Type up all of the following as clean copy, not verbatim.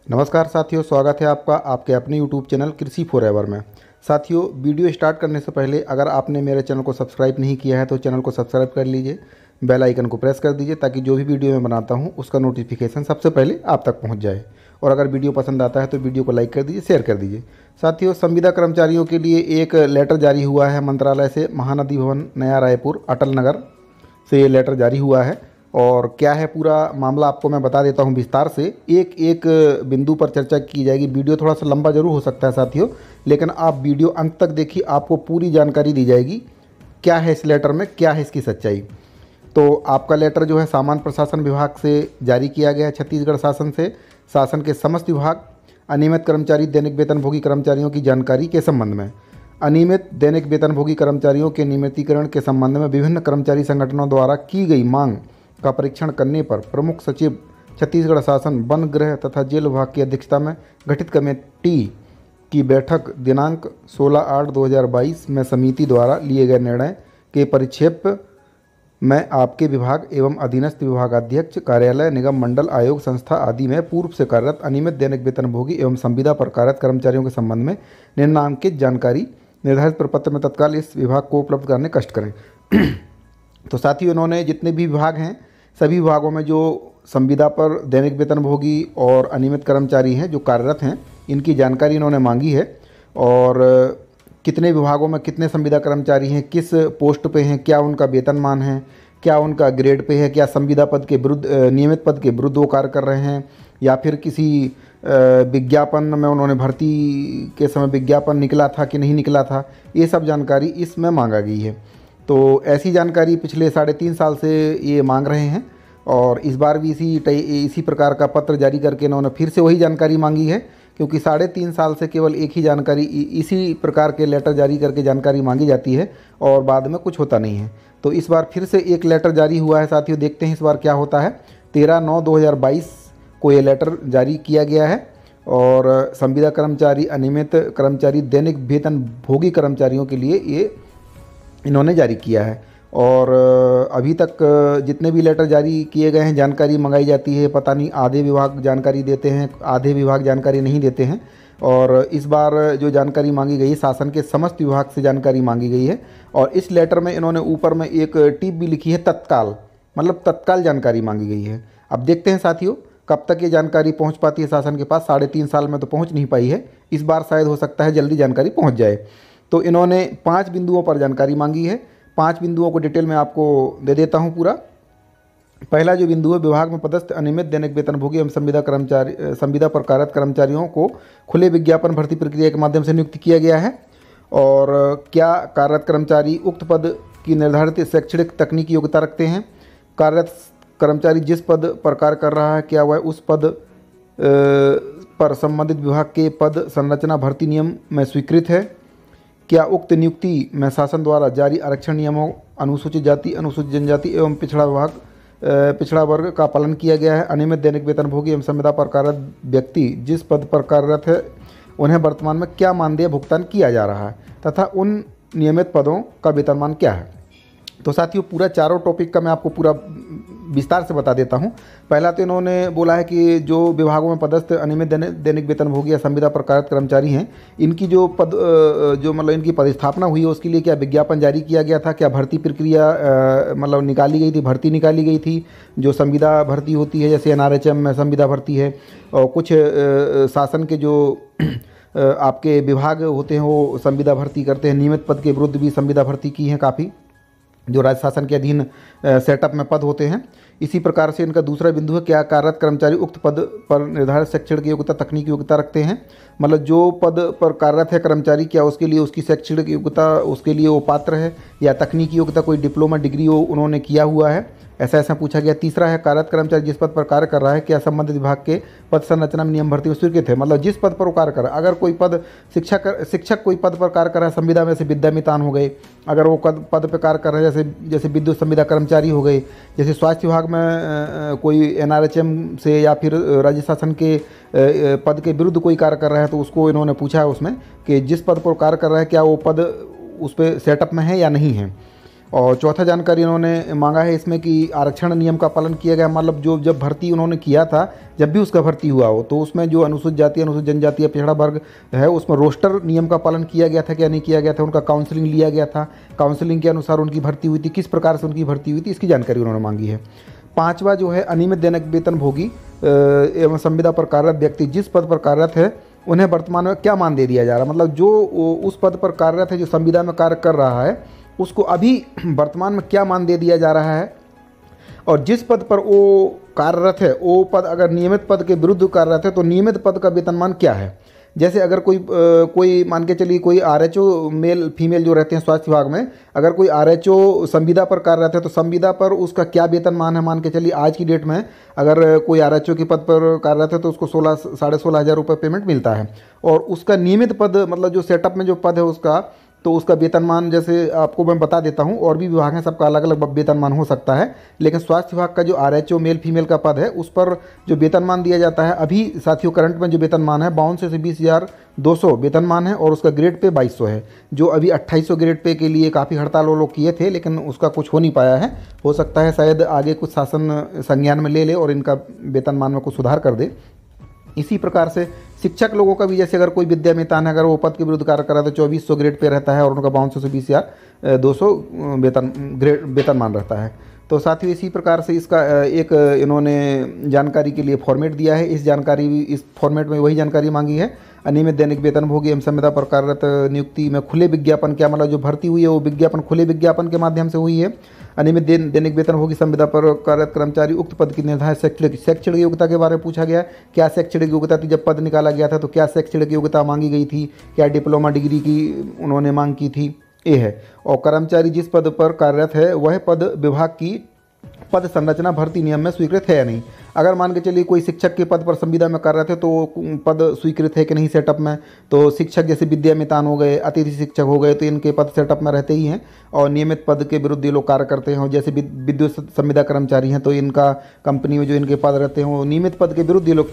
नमस्कार साथियों, स्वागत है आपका आपके अपने YouTube चैनल कृषि फॉरएवर में। साथियों, वीडियो स्टार्ट करने से पहले अगर आपने मेरे चैनल को सब्सक्राइब नहीं किया है तो चैनल को सब्सक्राइब कर लीजिए, बेल आइकन को प्रेस कर दीजिए ताकि जो भी वीडियो मैं बनाता हूं उसका नोटिफिकेशन सबसे पहले आप तक पहुंच जाए। और अगर वीडियो पसंद आता है तो वीडियो को लाइक कर दीजिए, शेयर कर दीजिए। साथियों, संविदा कर्मचारियों के लिए एक लेटर जारी हुआ है मंत्रालय से। महानदी भवन, नया रायपुर, अटल नगर से ये लेटर जारी हुआ है। और क्या है पूरा मामला आपको मैं बता देता हूं विस्तार से। एक एक बिंदु पर चर्चा की जाएगी। वीडियो थोड़ा सा लंबा जरूर हो सकता है साथियों, लेकिन आप वीडियो अंत तक देखिए, आपको पूरी जानकारी दी जाएगी क्या है इस लेटर में, क्या है इसकी सच्चाई। तो आपका लेटर जो है सामान्य प्रशासन विभाग से जारी किया गया है, छत्तीसगढ़ शासन से। शासन के समस्त विभाग अनियमित कर्मचारी दैनिक वेतनभोगी कर्मचारियों की जानकारी के संबंध में, अनियमित दैनिक वेतनभोगी कर्मचारियों के नियमितीकरण के संबंध में विभिन्न कर्मचारी संगठनों द्वारा की गई मांग का परीक्षण करने पर प्रमुख सचिव छत्तीसगढ़ शासन, वन, गृह तथा जेल विभाग की अध्यक्षता में गठित कमेटी की बैठक दिनांक 16/8/2022 में समिति द्वारा लिए गए निर्णय के परिप्रेक्ष्य में आपके विभाग एवं अधीनस्थ विभागाध्यक्ष, कार्यालय, निगम, मंडल, आयोग, संस्था आदि में पूर्व से कार्यरत अनियमित दैनिक वेतनभोगी एवं संविदा पर कार्यरत कर्मचारियों के संबंध में निम्नांकित जानकारी निर्धारित प्रपत्र में तत्काल इस विभाग को उपलब्ध करने कष्ट करें। तो साथियों, इन्होंने जितने भी विभाग हैं सभी विभागों में जो संविदा पर दैनिक वेतनभोगी और अनियमित कर्मचारी हैं जो कार्यरत हैं, इनकी जानकारी इन्होंने मांगी है। और कितने विभागों में कितने संविदा कर्मचारी हैं, किस पोस्ट पे हैं, क्या उनका वेतनमान है, क्या उनका ग्रेड पे है, क्या संविदा पद के विरुद्ध, नियमित पद के विरुद्ध वो कार्य कर रहे हैं, या फिर किसी विज्ञापन में उन्होंने भर्ती के समय विज्ञापन निकला था कि नहीं निकला था, ये सब जानकारी इसमें मांगा गई है। तो ऐसी जानकारी पिछले 3.5 साल से ये मांग रहे हैं और इस बार भी इसी प्रकार का पत्र जारी करके इन्होंने फिर से वही जानकारी मांगी है, क्योंकि 3.5 साल से केवल एक ही जानकारी, इसी प्रकार के लेटर जारी करके जानकारी मांगी जाती है और बाद में कुछ होता नहीं है। तो इस बार फिर से एक लेटर जारी हुआ है साथियों, देखते हैं इस बार क्या होता है। 13/9/2022 को ये लेटर जारी किया गया है और संविदा कर्मचारी, अनियमित कर्मचारी, दैनिक वेतन भोगी कर्मचारियों के लिए ये इन्होंने जारी किया है। और अभी तक जितने भी लेटर जारी किए गए हैं जानकारी मंगाई जाती है, पता नहीं आधे विभाग जानकारी देते हैं, आधे विभाग जानकारी नहीं देते हैं। और इस बार जो जानकारी मांगी गई है शासन के समस्त विभाग से जानकारी मांगी गई है। और इस लेटर में इन्होंने ऊपर में एक टिप भी लिखी है, तत्काल, मतलब तत्काल जानकारी मांगी गई है। अब देखते हैं साथियों कब तक ये जानकारी पहुँच पाती है शासन के पास। 3.5 साल में तो पहुँच नहीं पाई है, इस बार शायद हो सकता है जल्दी जानकारी पहुँच जाए। तो इन्होंने 5 बिंदुओं पर जानकारी मांगी है। 5 बिंदुओं को डिटेल में आपको दे देता हूं पूरा। पहला जो बिंदु है, विभाग में पदस्थ अनियमित दैनिक वेतनभोगी एवं संविदा पर कार्यरत कर्मचारियों को खुले विज्ञापन भर्ती प्रक्रिया के माध्यम से नियुक्त किया गया है। और क्या कार्यरत कर्मचारी उक्त पद की निर्धारित शैक्षणिक तकनीकी योग्यता रखते हैं? कार्यरत कर्मचारी जिस पद पर कार्य कर रहा है क्या वह उस पद पर संबंधित विभाग के पद संरचना भर्ती नियम में स्वीकृत है? क्या उक्त नियुक्ति में शासन द्वारा जारी आरक्षण नियमों, अनुसूचित जाति, अनुसूचित जनजाति एवं पिछड़ा वर्ग का पालन किया गया है? अनियमित दैनिक वेतनभोगी एवं संविदा पर कार्यरत व्यक्ति जिस पद पर कार्यरत है उन्हें वर्तमान में क्या मानदेय भुगतान किया जा रहा है तथा उन नियमित पदों का वेतनमान क्या है? तो साथियों, पूरा चारों टॉपिक का मैं आपको पूरा विस्तार से बता देता हूं। पहला तो इन्होंने बोला है कि जो विभागों में पदस्थ अनियमित दैनिक वेतनभोगी या संविदा पर कार्यरत कर्मचारी हैं, इनकी जो मतलब इनकी पदस्थापना हुई है उसके लिए क्या विज्ञापन जारी किया गया था, क्या भर्ती प्रक्रिया मतलब निकाली गई थी, भर्ती निकाली गई थी जो संविदा भर्ती होती है, जैसे NRHM में संविदा भर्ती है। और कुछ शासन के जो आपके विभाग होते हैं वो संविदा भर्ती करते हैं, नियमित पद के विरुद्ध भी संविदा भर्ती की हैं काफ़ी, जो राज्य शासन के अधीन सेटअप में पद होते हैं। इसी प्रकार से इनका दूसरा बिंदु है, क्या कार्यरत कर्मचारी उक्त पद पर निर्धारित शैक्षणिक योग्यता, तकनीकी योग्यता रखते हैं? मतलब जो पद पर कार्यरत है कर्मचारी, क्या उसके लिए उसकी शैक्षणिक योग्यता, उसके लिए वो पात्र है, या तकनीकी योग्यता कोई डिप्लोमा डिग्री वो उन्होंने किया हुआ है, ऐसा पूछा गया। तीसरा है, कार्यरत कर्मचारी जिस पद पर कार्य कर रहा है क्या संबंधित विभाग के पद संरचना में नियम भर्ती में स्वीकृत है? मतलब जिस पद पर वो कार्य कर रहा है, अगर कोई पद शिक्षक कोई पद पर कार्य कर रहा है, संविदा में से विद्यामितान हो गए, अगर वो पद पर कार्य कर रहे हैं, जैसे विद्युत संविदा कर्मचारी हो गए, जैसे स्वास्थ्य विभाग में कोई NRHM से या फिर राज्य शासन के पद के विरुद्ध कोई कार्य कर रहा है, तो उसको इन्होंने पूछा है उसमें कि जिस पद पर कार्य कर रहा है क्या वो पद उस पर सेटअप में है या नहीं है। और चौथा जानकारी उन्होंने मांगा है इसमें कि आरक्षण नियम का पालन किया गया, मतलब जो जब भर्ती उन्होंने किया था, जब भी उसका भर्ती हुआ हो, तो उसमें जो अनुसूचित जाति, अनुसूचित जनजाति या पिछड़ा वर्ग है उसमें रोस्टर नियम का पालन किया गया था क्या नहीं किया गया था, उनका काउंसलिंग लिया गया था, काउंसलिंग के अनुसार उनकी भर्ती हुई थी, किस प्रकार से उनकी भर्ती हुई थी, इसकी जानकारी उन्होंने मांगी है। पाँचवा जो है अनियमित दैनिक वेतन भोगी एवं संविदा पर कार्यरत व्यक्ति जिस पद पर कार्यरत है उन्हें वर्तमान में क्या मान दे दिया जा रहा है, मतलब जो उस पद पर कार्यरत है, जो संविदा में कार्य कर रहा है, उसको अभी वर्तमान में क्या मान दे दिया जा रहा है, और जिस पद पर वो कार्यरत है वो पद अगर नियमित पद के विरुद्ध कार्यरत है तो नियमित पद का वेतनमान क्या है। जैसे अगर कोई मान के चलिए कोई आरएचओ मेल फीमेल जो रहते हैं स्वास्थ्य विभाग में, अगर कोई आरएचओ संविदा पर कार्यरत है तो संविदा पर उसका क्या वेतनमान है, मान के चलिए आज की डेट में अगर कोई आरएचओ के पद पर कार्यरत है तो उसको 16,500 हज़ार रुपये पेमेंट मिलता है, और उसका नियमित पद मतलब जो सेटअप में जो पद है उसका, तो उसका वेतनमान जैसे आपको मैं बता देता हूं, और भी विभाग हैं सबका अलग अलग वेतनमान हो सकता है, लेकिन स्वास्थ्य विभाग का जो आरएचओ मेल फीमेल का पद है उस पर जो वेतनमान दिया जाता है अभी साथियों करंट में जो वेतनमान है 52 से 20,200 वेतनमान है, और उसका ग्रेड पे 2200 है। जो अभी 2800 ग्रेड पे के लिए काफ़ी हड़ताल वो लोग किए थे, लेकिन उसका कुछ हो नहीं पाया है। हो सकता है शायद आगे कुछ शासन संज्ञान में ले ले और इनका वेतनमान में कुछ सुधार कर दे। इसी प्रकार से शिक्षक लोगों का भी, जैसे अगर कोई विद्यामितान है, अगर वो पद के विरुद्ध कार्य कर रहा है तो 2400 ग्रेड पे रहता है और उनका 5200 से 20,200 वेतनमान रहता है। तो साथियों इसी प्रकार से इसका एक इन्होंने जानकारी के लिए फॉर्मेट दिया है। इस फॉर्मेट में वही जानकारी मांगी है। अनियमित दैनिक वेतनभोगी एवं संविदा पर कार्यरत नियुक्ति में खुले विज्ञापन, क्या मतलब जो भर्ती हुई है वो विज्ञापन खुले विज्ञापन के माध्यम से हुई है। अनियमित दैनिक वेतनभोगी संविदा पर कार्यरत कर्मचारी उक्त पद की निर्धारित शैक्षणिक योग्यता के बारे में पूछा गया। क्या शैक्षणिक योग्यता थी, जब पद निकाला गया था तो क्या शैक्षणिक योग्यता मांगी गई थी, क्या डिप्लोमा डिग्री की उन्होंने मांग की थी, ये है। और कर्मचारी जिस पद पर कार्यरत है वह पद विभाग की पद संरचना भर्ती नियम में स्वीकृत है या नहीं। अगर मान के चलिए कोई शिक्षक के पद पर संविदा में कार्यरत है तो पद स्वीकृत है कि नहीं सेटअप में। तो शिक्षक जैसे विद्यामितान हो गए, अतिथि शिक्षक हो गए, तो इनके पद सेटअप में रहते ही हैं और नियमित पद के विरुद्ध ये लोग कार्य करते हैं। और जैसे विद्युत संविदा कर्मचारी हैं तो इनका कंपनी में जो इनके पद रहते हैं वो नियमित पद के विरुद्ध ये लोग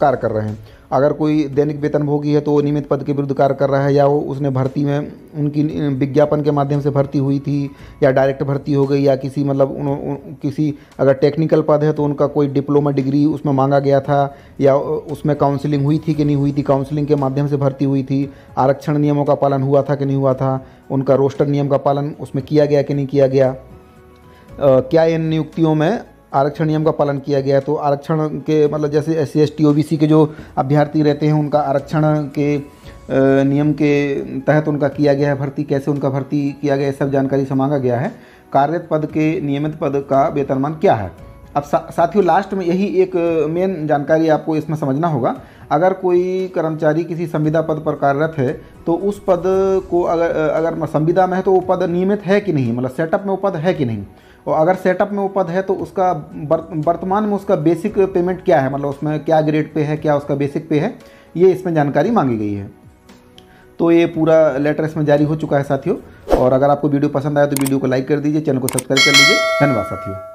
कार्य कर रहे हैं। अगर कोई दैनिक वेतनभोगी है तो वो नियमित पद के विरुद्ध कार्य कर रहा है, या वो उसने भर्ती में उनकी विज्ञापन के माध्यम से भर्ती हुई थी या डायरेक्ट भर्ती हो गई, या किसी मतलब किसी अगर टेक्निकल पद है तो उनका कोई डिप्लोमा डिग्री उसमें मांगा गया था, या उसमें काउंसलिंग हुई थी कि नहीं हुई थी, काउंसलिंग के माध्यम से भर्ती हुई थी, आरक्षण नियमों का पालन हुआ था कि नहीं हुआ था, उनका रोस्टर नियम का पालन उसमें किया गया कि नहीं किया गया, क्या इन नियुक्तियों में आरक्षण नियम का पालन किया गया है। तो आरक्षण के मतलब जैसे SC ST OBC के जो अभ्यर्थी रहते हैं उनका आरक्षण के नियम के तहत उनका किया गया है भर्ती, कैसे उनका भर्ती किया गया है, सब जानकारी से मांगा गया है। कार्यरत पद के नियमित पद का वेतनमान क्या है। अब साथियों लास्ट में यही एक मेन जानकारी आपको इसमें समझना होगा। अगर कोई कर्मचारी किसी संविदा पद पर कार्यरत है तो उस पद को अगर संविदा में है तो वो पद नियमित है कि नहीं, मतलब सेटअप में वो पद है कि नहीं, और अगर सेटअप में वो पद है तो उसका वर्तमान में उसका बेसिक पेमेंट क्या है, मतलब उसमें क्या ग्रेड पे है, क्या उसका बेसिक पे है, ये इसमें जानकारी मांगी गई है। तो ये पूरा लेटर इसमें जारी हो चुका है साथियों। और अगर आपको वीडियो पसंद आया तो वीडियो को लाइक कर दीजिए, चैनल को सब्सक्राइब कर लीजिए। धन्यवाद साथियों।